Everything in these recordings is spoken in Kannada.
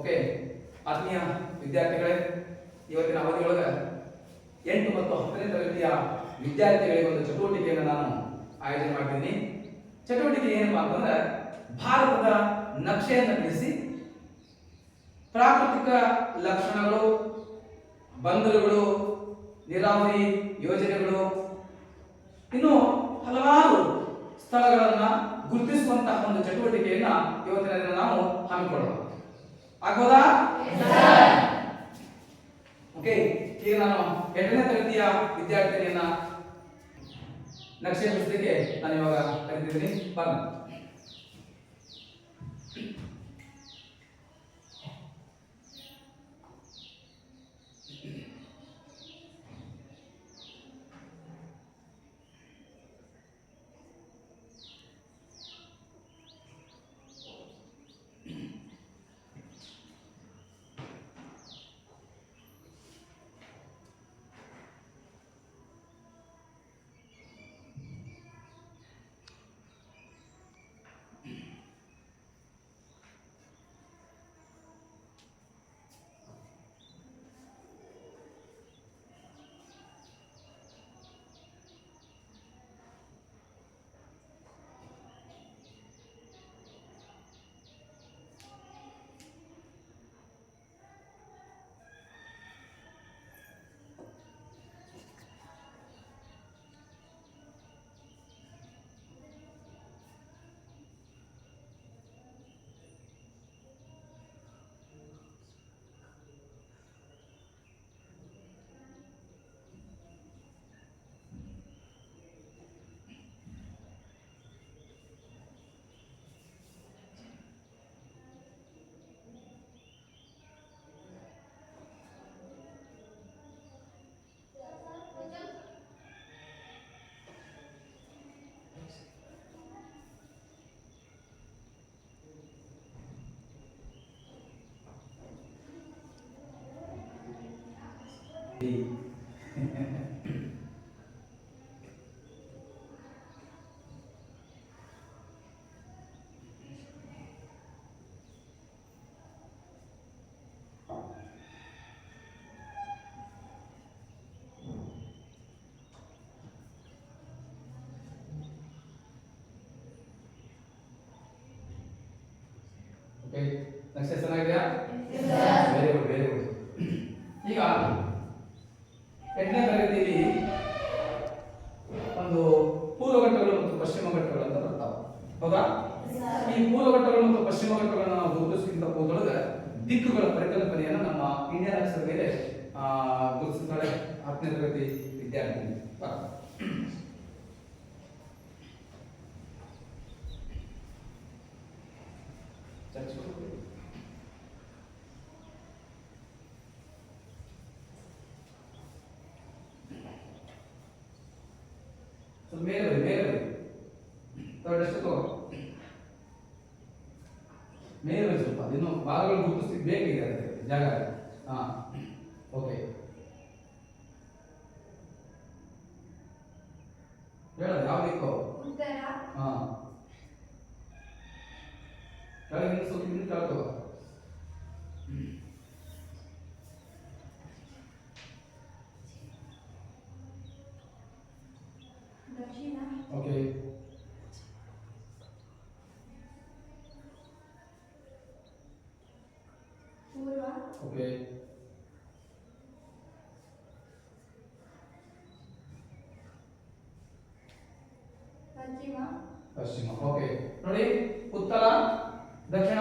ಓಕೆ ಆತ್ಮೀಯ ವಿದ್ಯಾರ್ಥಿಗಳೇ, ಇವತ್ತಿನ ಅವಧಿಯೊಳಗೆ 8 ಮತ್ತು 10ನೇ ತರಗತಿಯ ವಿದ್ಯಾರ್ಥಿಗಳಿಗೆ ಒಂದು ಚಟುವಟಿಕೆಯನ್ನು ನಾನು ಆಯೋಜನೆ ಮಾಡಿದ್ದೀನಿ. ಚಟುವಟಿಕೆ ಏನಪ್ಪಾ ಅಂತಂದ್ರೆ ಭಾರತದ ನಕ್ಷೆಯನ್ನು ಬಿಡಿಸಿ ಪ್ರಾಕೃತಿಕ ಲಕ್ಷಣಗಳು, ಬಂದರುಗಳು, ನೀರಾವರಿ ಯೋಜನೆಗಳು, ಇನ್ನು ಹಲವಾರು ಸ್ಥಳಗಳನ್ನ ಗುರುತಿಸುವಂತಹ ಒಂದು ಚಟುವಟಿಕೆಯನ್ನ ಇವತ್ತಿನ ದಿನ ನಾವು ಹಮ್ಮಿಕೊಳ್ಳೋಣ. ಆಗ್ಬೋದಾ? ಓಕೆ, ಈಗ ನಾನು 8ನೇ ತರಗತಿಯ ವಿದ್ಯಾರ್ಥಿನಿಯನ್ನ ನಕ್ಷೆ ಬಿಡಿಸಲಿಕ್ಕೆ ನಾನು ಇವಾಗ ಕರೆದಿದ್ದೀನಿ. ಬನ್ನಿ. ಓಕೆ, ನಕ್ಷೆ ಚೆನ್ನಾಗಿದೆಯಾ? Very good, very good. ಈಗ 8ನೇ ತರಗತಿಯಲ್ಲಿ ಒಂದು ಪೂರ್ವ ಘಟ್ಟಗಳು ಮತ್ತು ಪಶ್ಚಿಮ ಘಟ್ಟಗಳು ಅಂತ ಬರ್ತಾವೆ, ಹೌದಾ? ಈ ಪೂರ್ವ ಘಟ್ಟಗಳು ಮತ್ತು ಪಶ್ಚಿಮ ಘಟ್ಟಗಳನ್ನು ನಾವು ಗುರುತಿಸಿದ ಕೂದೊಳಗೆ ದಿಕ್ಕುಗಳ ಪರಿಕಲ್ಪನೆಯನ್ನು ನಮ್ಮ ಇಂಡಿಯನ್ ಅಕ್ಷರ ಮೇಲೆ ಗುರುತಿಸುತ್ತಾಳೆ 10ನೇ ತರಗತಿ ವಿದ್ಯಾರ್ಥಿ. ಮೇಲೆ ಸ್ವಲ್ಪ ಇನ್ನು ಭಾಗಗಳು ಗುರುತಿಸ್ಲಿಕ್ಕೆ ಬೇಕಿದೆ ಜಾಗ. ಹಾ, ಓಕೆ, ಹೇಳೋದು ಯಾವ ದಿಕ್ಕು? ಹಾ, ಕೆಳಗಿನ ಸ್ವಲ್ಪ ಇನ್ನು ಕೆಳಗೆ. ಓಕೆ, ಓಕೆ, ಪಶ್ಚಿಮ. ಓಕೆ, ನೋಡಿ, ಉತ್ತರ, ದಕ್ಷಿಣ,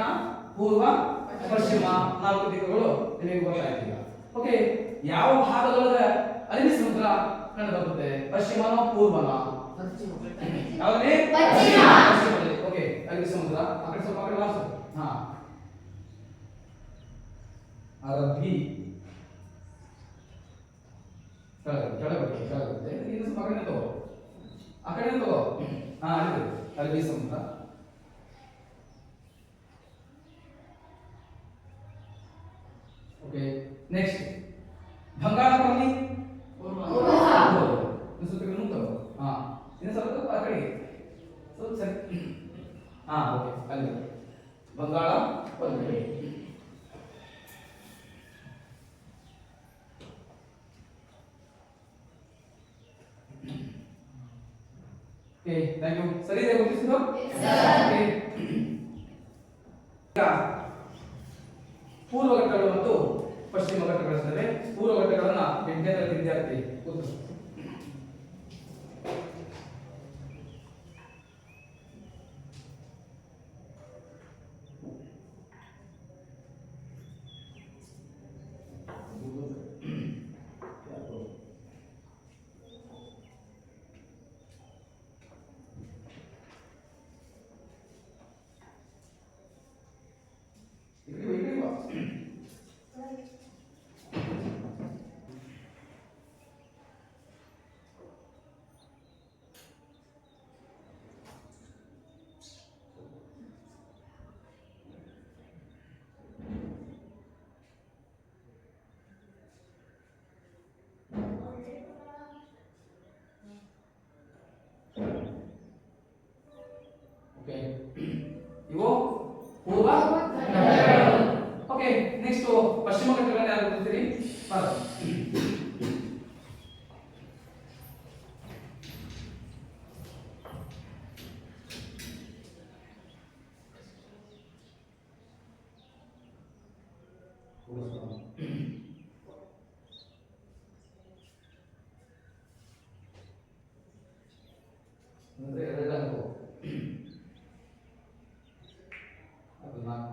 ಪೂರ್ವ, ಪಶ್ಚಿಮ 4 ದಿಕ್ಕುಗಳು ನಿಮಗೆ ಗೊತ್ತಾಯ್ತಿಲ್ಲ. ಓಕೆ, ಯಾವ ಭಾಗದೊಳಗೆ ಅರಬ್ಬಿ ಸಮುದ್ರ ಕಂಡು ಬರುತ್ತೆ? ಪಶ್ಚಿಮನೋ ಪೂರ್ವನೋ? ಯಾವ್ದೇ ಪಶ್ಚಿಮದಲ್ಲಿ. ಓಕೆ, ಅರಬ್ಬಿ ಸಮುದ್ರ ಆ ಕಡೆ ಸ್ವಲ್ಪ ಆ ಕಡೆ ವಾಸ. ಹಾ, ಅರಬ್ಬಿ ಕೆಳಗೆ ಇನ್ನು ಸ್ವಲ್ಪ ಆ ಕಡೆ ತಗೋ, ಆ ಕಡೆ ತಗೋ. ಹಾ, ಆಯ್ತು, ಅರಬ್ಬಿ ಸಮುದ್ರ. ಓಕೆ, ನೆಕ್ಸ್ಟ್ ಬಂಗಾಳ ಕೊಲ್ಲಿ. ಹಾ, ಇನ್ನು ಸ್ವಲ್ಪ ಆ ಕಡೆ ಸ್ವಲ್ಪ ಸರಿ. ಹಾ, ಓಕೆ, ಅಲ್ಲಿ ಬಂಗಾಳ ಕೊಲ್ಲಿ. Okay thank you. ಸರಿ ಇದೆ ಗುರುತಿಸಿದ್ದು? ಓಕೆ. ಈಗ ಪೂರ್ವ ಘಟ್ಟಗಳು ಮತ್ತು ಪಶ್ಚಿಮ ಘಟ್ಟಗಳಿರ್ತವೆ. ಪೂರ್ವ ಘಟ್ಟಗಳನ್ನ 8ನೇ ತರಗತಿ ವಿದ್ಯಾರ್ಥಿ ಗೊತ್ತು. ಓಕೆ ಇವು ಪೂರ್ವ ಘಟ್ಟಗಳು. ಓಕೆ ನೆಕ್ಸ್ಟ್ ಪಶ್ಚಿಮ ಘಟ್ಟಗಳನ್ನ ಯಾರು ಗೊತ್ತೀರಿ? ಅಂದ್ರೆ ಎರಡಕ್ಕೂ ಅದು 4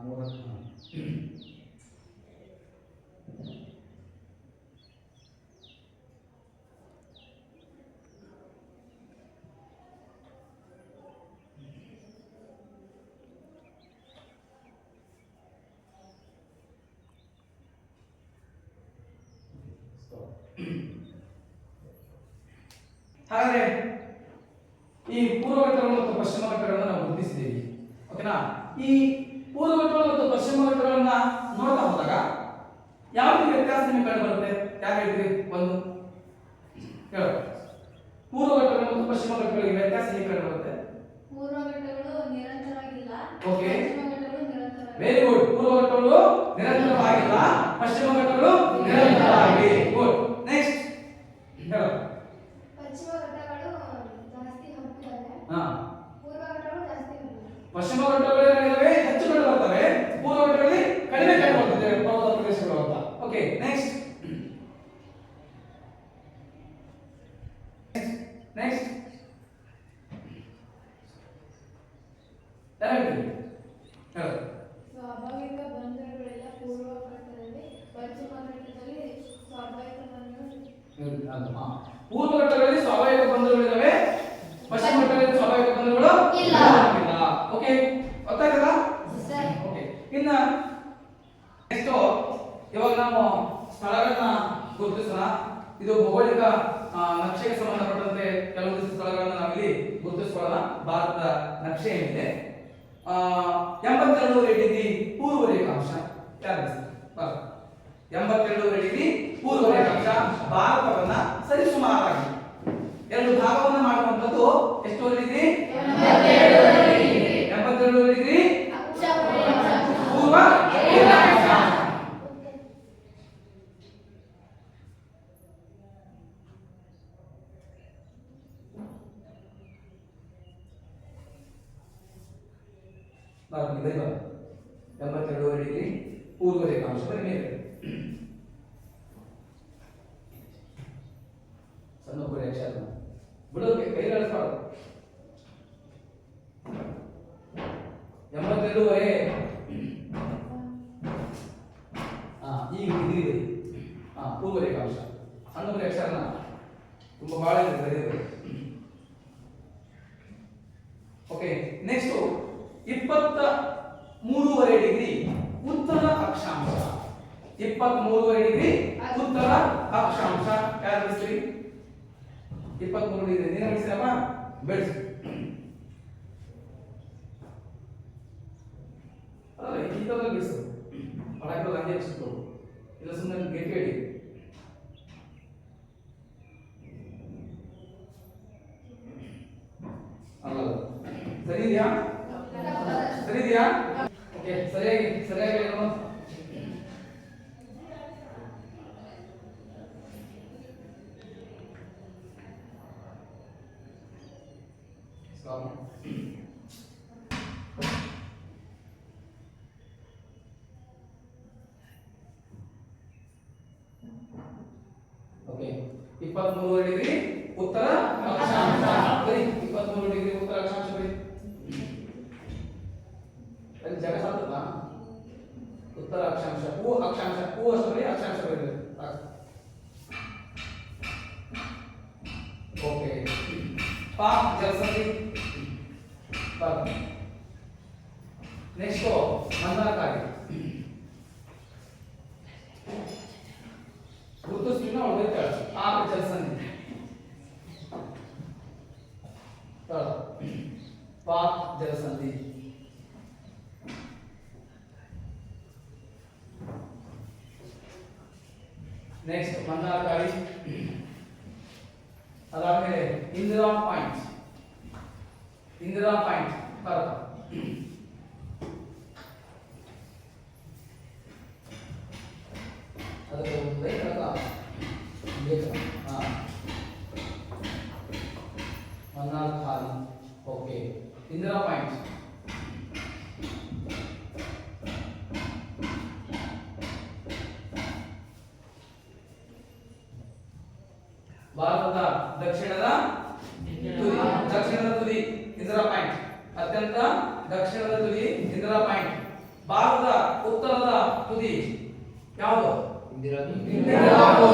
ಹಾಗಾದ್ರೆ ಈ ಪೂರ್ವ ಘಟ್ಟಗಳು ಮತ್ತು ಪಶ್ಚಿಮ ಘಟ್ಟಗಳನ್ನು ನಾವು ಗುರುತಿಸಿದ್ದೇವೆ. ಓಕೆನಾ? ಈ ಪೂರ್ವ ಘಟ್ಟಗಳು ಮತ್ತು ಪಶ್ಚಿಮ ಘಟ್ಟಗಳನ್ನ ನೋಡ್ತಾ ಹೋದಾಗ ಯಾವ ರೀತಿ ವ್ಯತ್ಯಾಸ ನಿಮಗೆ ಕಂಡು ಬರುತ್ತೆ? ಯಾಕೆ ಹೇಳ್ತೀರಿ? ಒಂದು ಹೇಳು. ಪೂರ್ವ ಘಟ್ಟಗಳು ಮತ್ತು ಪಶ್ಚಿಮ ಘಟ್ಟಗಳಿಗೆ ವ್ಯತ್ಯಾಸ ಹೇಗೆ ಕಂಡು ಬರುತ್ತೆ? ಪೂರ್ವ ಘಟ್ಟಗಳು ನಿರಂತರವಾಗಿಲ್ಲ, ಓಕೆ ಪಶ್ಚಿಮ ಘಟ್ಟಗಳು ನಿರಂತರವಾಗಿವೆ. Very good. ಪೂರ್ವ ಘಟ್ಟಗಳು ನಿರಂತರವಾಗಿಲ್ಲ, ಪಶ್ಚಿಮ ಘಟ್ಟಗಳು ನಿರಂತರವಾಗಿವೆ. ಗುಡ್. ನೆಕ್ಸ್ಟ್ ಹೇಳು. ಪಶ್ಚಿಮ ಘಟ್ಟಗಳು ಜಾಸ್ತಿ ಹಬ್ಬಿದ್ದಾವೆ, ಹಾ. ಪೂರ್ವ ಘಟ್ಟಗಳು ಜಾಸ್ತಿ ಹಬ್ಬಿದ್ದಾವೆ. ಪಶ್ಚಿಮ ಘಟ್ಟಗಳು ಏನಾಗಿದ್ದಾವೆ? ಹೆಚ್ಚು ಕಂಡು ಬರ್ತವೆ. ಪೂರ್ವ ಘಟ್ಟಗಳಲ್ಲಿ ಕಡಿಮೆ ಕಂಡು ಬರ್ತದೆ ಪರ್ವತ ಪ್ರದೇಶಗಳು ಅಂತ. ಓಕೆ ನೆಕ್ಸ್ಟ್ ನೆಕ್ಸ್ಟ್ ಯಾರು ಹೇಳ್ತೀರಿ? ಹೇಳು. ಸ್ವಾಭಾವಿಕ ಬಂಧಗಳೆಲ್ಲ ಪೂರ್ವ ಘಟ್ಟದಲ್ಲಿ, ಪಶ್ಚಿಮ ಘಟ್ಟದಲ್ಲಿ ಸ್ವಾಭಾವಿಕ ಬಂಧಗಳು. ಪೂರ್ವ ಘಟ್ಟಗಳಲ್ಲಿ ಸ್ವಾಭಾವಿಕ ಬಂಧಗಳಿದ್ದಾವೆ, ಪಶ್ಚಿಮ ಘಟ್ಟಗಳಲ್ಲಿ ಸ್ವಾಭಾವಿಕ ಬಂಧಗಳು ಇಲ್ಲ. ಓಕೆ ಗೊತ್ತಾಯ್ತಲ್ಲ? ಸರಿ. ಓಕೆ ಇನ್ನ ನೆಕ್ಸ್ಟ್ ಇವಾಗ ನಾವು ಸ್ಥಳಗಳನ್ನ ಗುರುತಿಸೋಣ. ಇದು ಭೌಗೋಳಿಕ ನಕ್ಷೆಗೆ ಸಂಬಂಧಪಟ್ಟಂತೆ ಕೆಲವೊಂದು ಸ್ಥಳಗಳನ್ನ ನಾವಿಲ್ಲಿ ಗುರುತಿಸಿಕೊಳ್ಳೋಣ. ಭಾರತದ ನಕ್ಷೆ ಏನಿದೆ 82 ಡಿಗ್ರಿ ಪೂರ್ವ ರೇಖಾಂಶ ಯಾರು? 82 ಡಿಗ್ರಿ ಪೂರ್ವ ರೇಖಾಂಶ ಭಾರತವನ್ನ ಸರಿಸುಮಾರಾಗಿ ಎರಡು ಭಾಗವನ್ನ ಮಾಡುವಂತದ್ದು ಎಷ್ಟು ಡಿಗ್ರಿ? 82 ಡಿಗ್ರಿ ಪೂರ್ವ ರೇಖಾಂಶ. ನಾವು ಇದನ್ನ 82 ಡಿಗ್ರಿ ಪೂರ್ವ ರೇಖಾಂಶ ಮೇಲೆ ಸಣ್ಣ ಕೂಡ ಅಕ್ಷರ ಬಿಡೋಕೆ ಕೈಲಾಡಿಸ್ಬಾರ್ದು. 82ವರೆ ಈಗ ಡಿಗ್ರಿ ಇದೆ. ಪೂರ್ವ ರೇಖಾಂಶ ಸಣ್ಣ ಕೂಡ ಅಕ್ಷರನ ತುಂಬಾ ಬಹಳ ಇದೆ ಬರೆಯೋದು. ಓಕೆ ನೆಕ್ಸ್ಟ್ 23.5 ಡಿಗ್ರಿ ಉತ್ತರ ಅಕ್ಷಾಂಶ. 23.5 ಡಿಗ್ರಿ ಉತ್ತರ ಅಕ್ಷಾಂಶ ಯಾರು ಬಿಡಿಸ್ತೀರಿ? 23 ಡಿಗ್ರಿ ನೀನು ಬಿಡಿಸಿರಮ್ಮ? ಬಿಡಿಸಿ. ಅಲ್ಲ ಈ ತರ ಬಿಡಿಸು. ಒಳಗೆ ಹಂಗೆ ಬಿಡಿಸ್ತು. ಇಲ್ಲ ಸುಮ್ಮನೆ ಗೆಟ್ ಹೇಳಿ. ಅಲ್ಲ ಸರಿ ಇದೆಯಾ? ಸರಿ ಇದೆಯಾ? ಓಕೆ ಸರಿಯಾಗಿ ಹೇಳೋಣ. ಓಕೆ 23 ಡಿಗ್ರಿ ಉತ್ತರ ಅಕ್ಷಾಂಶ ಬರಿ 23 ಡಿಗ್ರಿ ಉತ್ತರ ಅಕ್ಷಾಂಶ ಬರಿ ಅಲ್ಲಿ ಜಾಗ ಸಾಕಲ್ಲ ಉತ್ತರ ಅಕ್ಷಾಂಶ ಪೂ ಅಕ್ಷಾಂಶ ಪೂ ಬರಿ ಅಕ್ಷಾಂಶ ಬರಿ ಓಕೆ ಪಾ ಜಲಸಂಧಿ ನೆಕ್ಸ್ಟ್ ಮಂದಾರಕಾರಿ ಋತುಸ್ವಿನ ಉಳಿತಾಳ ಆ ಜಲಸಂಧಿ ಪಾ ಜಲಸಂಧಿ ನೆಕ್ಸ್ಟ್ ಮಂದಾರಕಾರಿ ಅದಾದ್ಮೇಲೆ ಇಂದಿರಾ ಪಾಯಿಂಟ್ ಭಾರತ ಅದಕ್ಕೆ ಲೈಟ್ ಬೇಕು ಮನ್ನಾರ್ ಖಾಲಿ ಓಕೆ ಇಂದಿರಾ ಪಾಯಿಂಟ್ ಭಾರತದ ದಕ್ಷಿಣದ ತುದಿ ಇಂದಿರಾ ಪಾಯಿಂಟ್ ಅತ್ಯಂತ ದಕ್ಷಿಣದ ತುದಿ ಇಂದಿರಾ ಪಾಯಿಂಟ್ ಭಾರತದ ಉತ್ತರದ ತುದಿ ಯಾವುದು ಯಾರು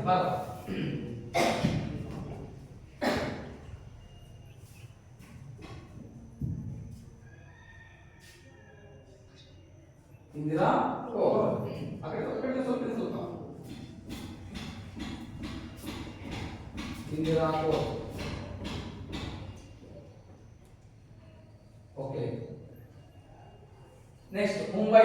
ಭಾರತ ಇಂದಿರಾ ಸ್ವಲ್ಪ इंदिरा को ओके नेक्स्ट मुंबई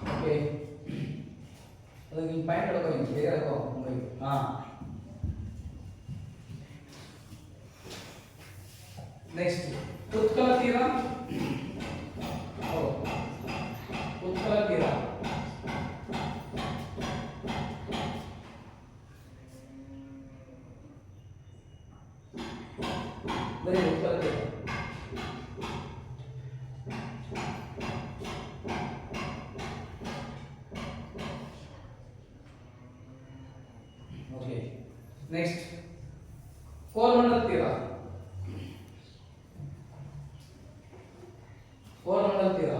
ओके ಅದಕ್ಕೆ ಪಾಯಿಂಟ್ ಹೇಳ್ಕೊಳ್ಳಿ ಬೇರೆ ಹೇಳ್ಕೊ ಮುಂಬೈ नेक्स्ट उत्कल तीर उत्कल तीर बरी उत्कल तीर ओके नेक्स्ट कोरमंडल तीर कोरमंडल तीर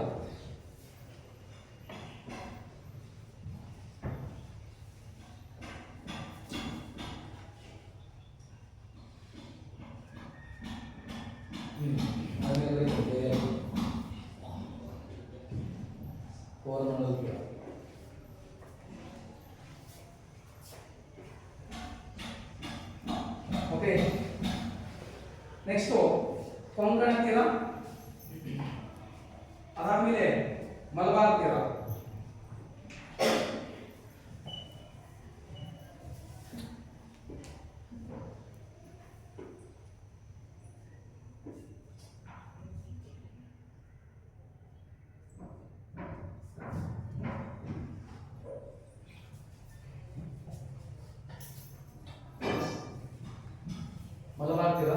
कोरमंडल तीर ओके नेक्स्ट ಕೊಂಕಣ ತೀರ ಅದಾದ್ಮೇಲೆ ಮಲಬಾರ್ ತೀರ ಮಲಬಾರ್ ತೀರ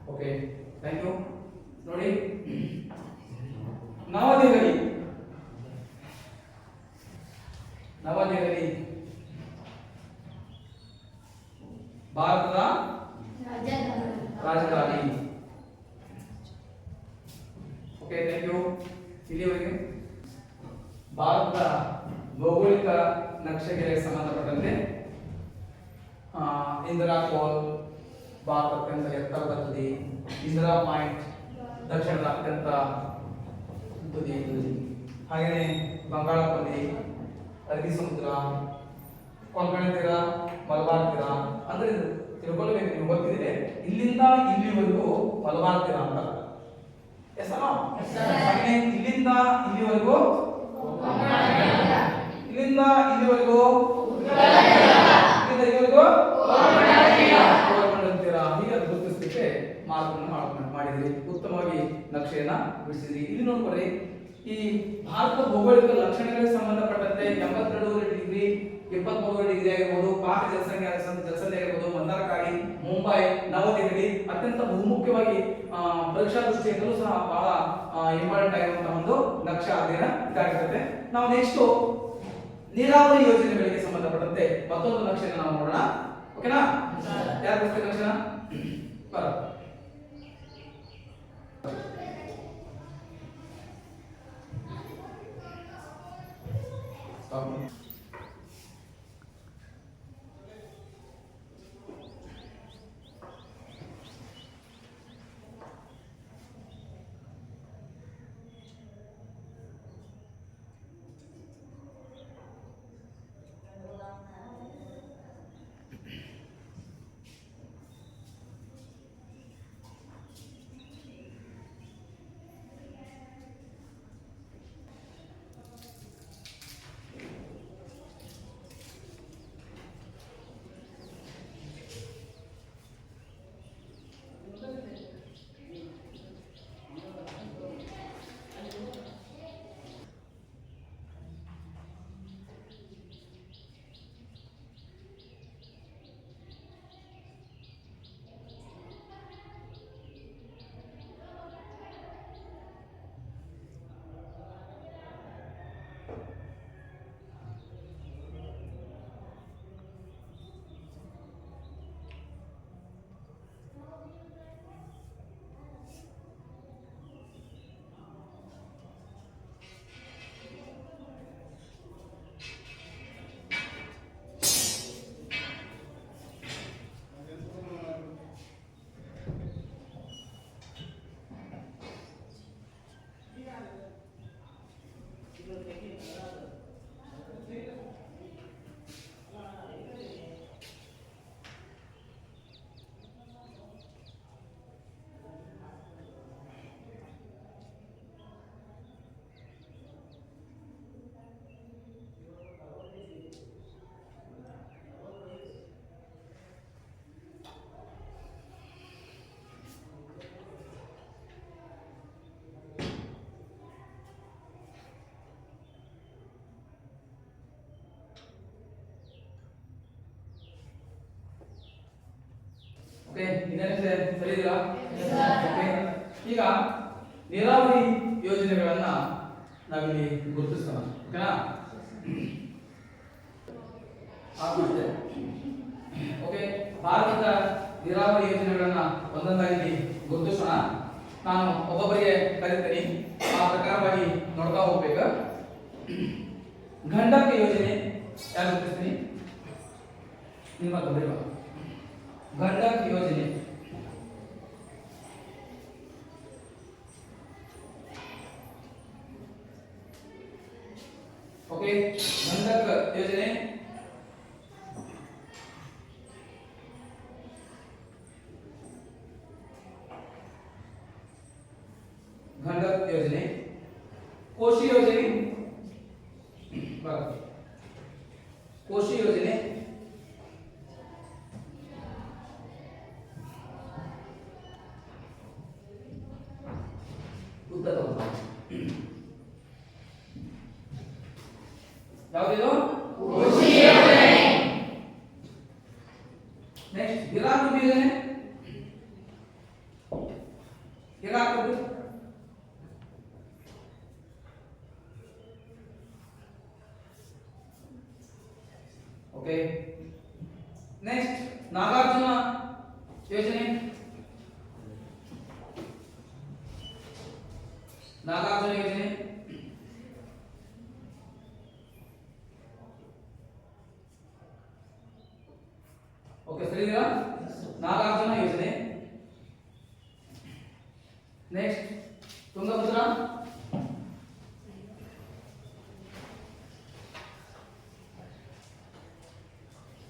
ओके थैंक यू ನೋಡಿ ನವದೆಹಲಿ ಭಾರತದ ರಾಜಧಾನಿ ಓಕೆ ಥ್ಯಾಂಕ್ ಯು ಇಲ್ಲಿವರೆಗೆ ಭಾರತದ ಭೌಗೋಳಿಕ ನಕ್ಷೆಗೆ ಸಂಬಂಧಪಟ್ಟಂತೆ ಇಂದಿರಾ ಕೋಲ್ ಭಾರತ ಅತ್ಯಂತ ಎತ್ತರದ ತುದಿ ಇಂದಿರಾ ಪಾಯಿಂಟ್ ದಕ್ಷಿಣದ ಅತ್ಯಂತ ತುದಿ ಹಾಗೆಯೇ ಬಂಗಾಳಕೊಲ್ಲಿ ಅರಬ್ಬಿ ಸಮುದ್ರ ಕೊಂಕಣ ತೀರ ಮಲಬಾರ್ ತೀರ ಅಂದ್ರೆ ತಿಳ್ಕೊಳ್ಬೇಕು ನೀವು ಗೊತ್ತಿದೆ ಇಲ್ಲಿಂದ ಇಲ್ಲಿವರೆಗೂ ಮಲಬಾರ್ ತೀರ ಅಂತ ಎಸ್ ಅಲ್ಲ ಹಾಗೆ ಇಲ್ಲಿಂದ ಇಲ್ಲಿವರೆಗೂ ಇಲ್ಲಿಂದ ಇಲ್ಲಿವರೆಗೂ ಇಲ್ಲಿಂದ ಇಲ್ಲಿವರೆಗೂ ಅಂತೀರಾ. ಹೀಗೆ ಅದು ಗುರುತಿಸಲಿಕ್ಕೆ ಮಾರ್ಗವನ್ನು ಮಾಡಿದ್ರಿ, ಉತ್ತಮವಾಗಿ ನಕ್ಷೆಯನ್ನ ಬಿಡಿಸಿದ್ರಿ. ಇಲ್ಲಿ ನೋಡ್ಕೊಳ್ರಿ, ಈ ಭಾರತ ಭೌಗೋಳಿಕ ಲಕ್ಷಣಗಳಿಗೆ ಸಂಬಂಧಪಟ್ಟಂತೆ 82 ಡಿಗ್ರಿ 23 ಡಿಗ್ರಿ ಆಗಿರ್ಬೋದು, ಪಾಕ ಜಲಸಂಧಿ ಆಗಿರ್ಬೋದು, ಮಂದಾರಕಾರಿ, ಮುಂಬೈ, ನವದೆಹಲಿ ಅತ್ಯಂತ ಬಹುಮುಖ್ಯವಾಗಿ ಪರೀಕ್ಷಾ ದೃಷ್ಟಿಯಿಂದಲೂ ಸಹ ಬಹಳ ಇಂಪಾರ್ಟೆಂಟ್ ಆಗಿರುವಂತಹ ಒಂದು ನಕ್ಷೆ ಅಧ್ಯಯನ ಇದಾಗಿರುತ್ತೆ. ನಾವು ನೆಕ್ಸ್ಟ್ ನೀರಾವರಿ ಯೋಜನೆಗಳಿಗೆ ಸಂಬಂಧಪಟ್ಟಂತೆ ಮತ್ತೊಂದು ನಕ್ಷೆಯನ್ನು ನಾವು ನೋಡೋಣ. ಓಕೆನಾ? ಯಾರು ಬಿಡಿಸ್ತಾರೆ ನಕ್ಷೆನ? ಬರ ಓಕೆ, ಇದನ್ನೇ ಸರಿ ಇದೆಯಾ? ಓಕೆ, ಈಗ ನೀರಾವರಿ ಯೋಜನೆಗಳನ್ನ ನಾವಿಲ್ಲಿ ಗುರುತಿಸೋಣ. ಓಕೆನಾ? ಆಗುತ್ತೆ. ಓಕೆ, ಭಾರತದ ನೀರಾವರಿ ಯೋಜನೆಗಳನ್ನ ಒಂದೊಂದಾಗಿ ಗುರುತಿಸೋಣ. ನಾನು ಒಬ್ಬೊಬ್ಬರಿಗೆ ಕರೀತೀನಿ, ಆ ಪ್ರಕಾರವಾಗಿ ನೋಡ್ತಾ ಹೋಗ್ಬೇಕು. ಗಂಡಕ ಯೋಜನೆ ಯಾರು ಗುರುತಿಸ್ತೀನಿ? ನಿಮ್ಮ ಬರೀವಾ ಗಂಡಕ್ ಯೋಜನೆ. ಓಕೆ, ಗಂಡಕ್ ಯೋಜನೆ. ಗಂಡಕ್ ಯೋಜನೆ. ಕೋಶಿ ಯೋಜನೆ. ಕೋಶಿ ಯೋಜನೆ. ಯಾವುದಿದು? ನೆಕ್ಸ್ಟ್ ಹಿರಾಕುಡ್ ಯೋಜನೆ. ಹಿರಾಕುಡ್. ಓಕೆ, ನೆಕ್ಸ್ಟ್ ನಾಗಾರ್ಜುನ ಯೋಜನೆ. ನಾಗಾರ್ಜುನ ಯೋಜನೆ. ಓಕೆ, ಸರಿ ಇದೆಯಾ? ನಾಗಾರ್ಜುನ ಯೋಜನೆ. ನೆಕ್ಸ್ಟ್ ತುಂಗಭದ್ರಾ.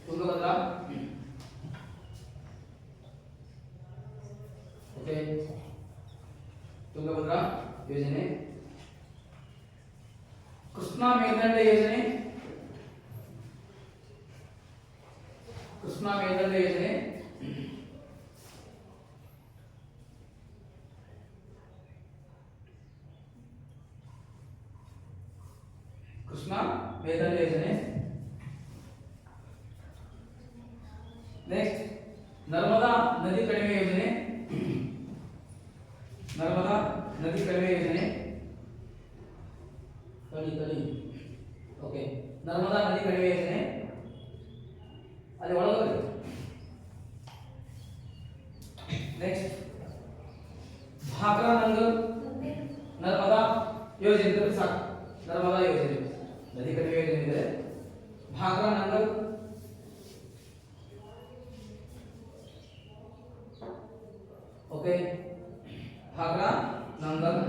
ತುಂಗಭದ್ರಾ. ಓಕೆ, ತುಂಗಭದ್ರಾ. ಯೋಜನೆ, ಕೃಷ್ಣಾ ಮೇಲ್ದಂಡೆ ಯೋಜನೆ, ಕೃಷ್ಣಾ ಮೇಲ್ದಂಡೆ ಯೋಜನೆ. ನೆಕ್ಸ್ಟ್ ನರ್ಮದಾ ನದಿ ಕಡಿಮೆ ಯೋಜನೆ, ನರ್ಮದಾ ನದಿ ಕಡಿಮೆ ಯೋಜನೆ. ತಡಿ ಓಕೆ, ನರ್ಮದಾ ನದಿ ಕಡಿಮೆ ಯೋಜನೆ ಅಲ್ಲಿ ಒಳಗೋಗಿ. ನೆಕ್ಸ್ಟ್ ಭಾಕ್ರಾ ನಂಗಲ್ ನರ್ಮದಾ ಯೋಜನೆ ಇದ್ರೆ ಸಾಕು. ನರ್ಮದಾ ಯೋಜನೆ ನದಿ ಕಡಿಮೆ ಯೋಜನೆ ಇದೆ. ಭಾಕ್ರಾ ನಂಗಲ್, ಓಕೆ, ಭಾಕ್ರಾ ನಂಗಲ್.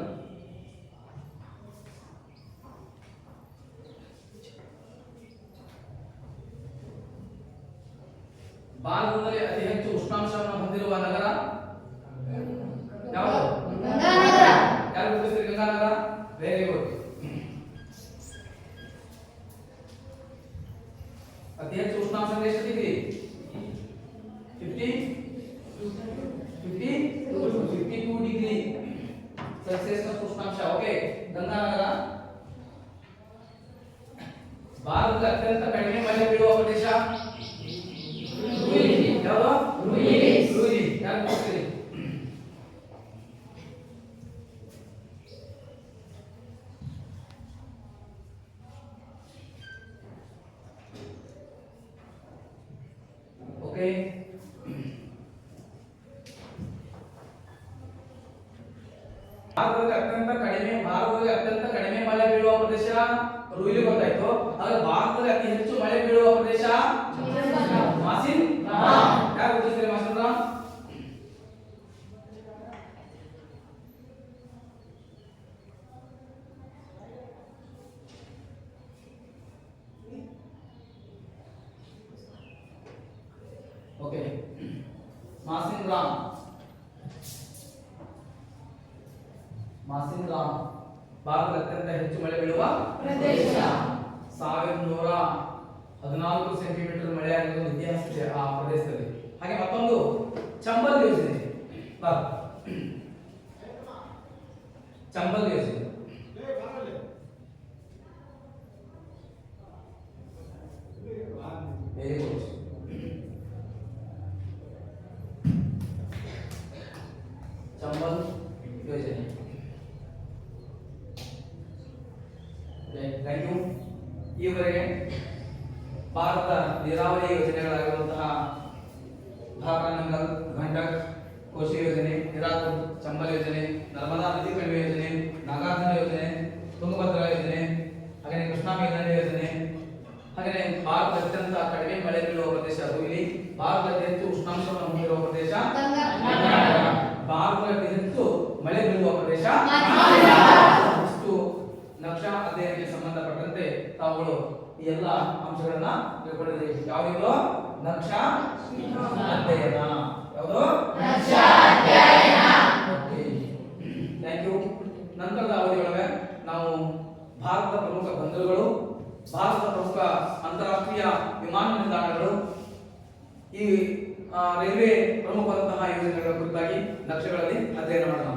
ಭಾರತದಲ್ಲಿ ಅತಿ ಹೆಚ್ಚು ಉಷ್ಣಾಂಶವನ್ನು ಹೊಂದಿರುವ ನಗರ ಯಾವುದು? ಗಂಗಾನಗರ. ಯಾರು ಗುರುತಿಸ್ತೀರಿ? ಗಂಗಾನಗರ. Very good. ಅತಿ ಹೆಚ್ಚು ಉಷ್ಣಾಂಶ ಎಷ್ಟು ಡಿಗ್ರಿ? 52 ಡಿಗ್ರಿ ಸೆಲ್ಸಿಯಸ್ ಉಷ್ಣಾಂಶ. ಓಕೆ, ಗಂಗಾನಗರ. ಭಾರತದ ಅತ್ಯಂತ ಕಡಿಮೆ ಮಳೆ ಬೀಳುವ ಪ್ರದೇಶ ಯಾವುದು? ರೂಯಿ. ಯಾರು ಗೊತ್ತಿರಿ? ಓಕೆ, ಭಾರತದಲ್ಲಿ ಅತ್ಯಂತ ಕಡಿಮೆ ಮಳೆ ಬೀಳುವ ಪ್ರದೇಶ ರೂಯಿಲಿ ಗೊತ್ತಾಯ್ತು. ಆದ್ರೆ ಭಾರತದಲ್ಲಿ ಅತಿ ಹೆಚ್ಚು ಮಳೆ ಬೀಳುವ ಪ್ರದೇಶ ಮಾಸಿನ್ ರಾಮ್. ಯಾರು ಗೊತ್ತಿಸ್ತೀರಿ ಮಾಸಿನ್ ರಾಮ್? ಓಕೆ, ಮಾಸಿನ್ ರಾಮ್. ಮಾಸಿನ್ ರಾಮ್ ಭಾರತದ ಅತ್ಯಂತ ಹೆಚ್ಚು ಮಳೆ ಬೀಳುವ ಪ್ರದೇಶ. 1114 ಸೆಂಟಿಮೀಟರ್ ಮಳೆ ಆಗಿರುವ ಇತಿಹಾಸ ಇದೆ ಆ ಪ್ರದೇಶದಲ್ಲಿ. ಹಾಗೆ ಮತ್ತೊಂದು ಚಂಬಲ್ ಯೋಜನೆ. ಚಂಬಲ್ ಯೋಜನೆ ವೆರಿ ಗುಡ್. ಚಂಬಲ್ ಯೋಜನೆ. Thank you. ಈವರೆಗೆ ಭಾರತ ನೀರಾವರಿ ಯೋಜನೆಗಳಾಗಿರುವಂತಹ ಭಾಕ್ರಾ ನಂಗಲ್, ಗಂಡಕ್, ಕೋಶಿ ಯೋಜನೆ, ಹಿರಾಕುಡ್, ಚಂಬಲ್ ಯೋಜನೆ, ನರ್ಮದಾ ನದಿ ಕಣಿವೆ ಯೋಜನೆ, ನಾಗಾರ್ಜುನ ಯೋಜನೆ, ತುಂಗಭದ್ರಾ ಯೋಜನೆ, ಹಾಗೆ ಕೃಷ್ಣಾ ಮೇಲ್ದಂಡೆ ಯೋಜನೆ, ಹಾಗೆ ಭಾರತ ಅತ್ಯಂತ ಕಡಿಮೆ ಮಳೆ ಬೀಳುವ ಪ್ರದೇಶ ರೂಯಿಲಿ, ಭಾರತದ ಹೆಚ್ಚು ಉಷ್ಣಾಂಶವನ್ನು ಹೊಂದಿರುವ ಪ್ರದೇಶ ಗಂಗಾನಗರ, ಭಾರತದ ಹೆಚ್ಚು ಮಳೆ ಬೀಳುವ ಪ್ರದೇಶ. ಇಷ್ಟು ನಕ್ಷಾ ಅಧ್ಯಯನಕ್ಕೆ ಸಂಬಂಧಪಟ್ಟಂತೆ ತಾವುಗಳು ಈ ಎಲ್ಲ ಅಂಶಗಳನ್ನ ತಿಳ್ಕೊಂಡಿದ್ದೀರಿ. ಯಾವುದು? ನಕ್ಷಾ ಅಧ್ಯಯನ. ಯಾವುದು? ನಕ್ಷಾ ಅಧ್ಯಯನ. Okay, thank you. ನಂತರದ ಅವಧಿಯೊಳಗೆ ನಾವು ಭಾರತದ ಪ್ರಮುಖ ಬಂದರುಗಳು, ಭಾರತದ ಪ್ರಮುಖ ಅಂತಾರಾಷ್ಟ್ರೀಯ ವಿಮಾನ ನಿಲ್ದಾಣಗಳು, ಈ ರೈಲ್ವೆ ಪ್ರಮುಖವಾದಂತಹ ಯೋಜನೆಗಳ ಕುರಿತಾಗಿ ನಕ್ಷೆಗಳಲ್ಲಿ ಅಧ್ಯಯನ ಮಾಡೋಣ.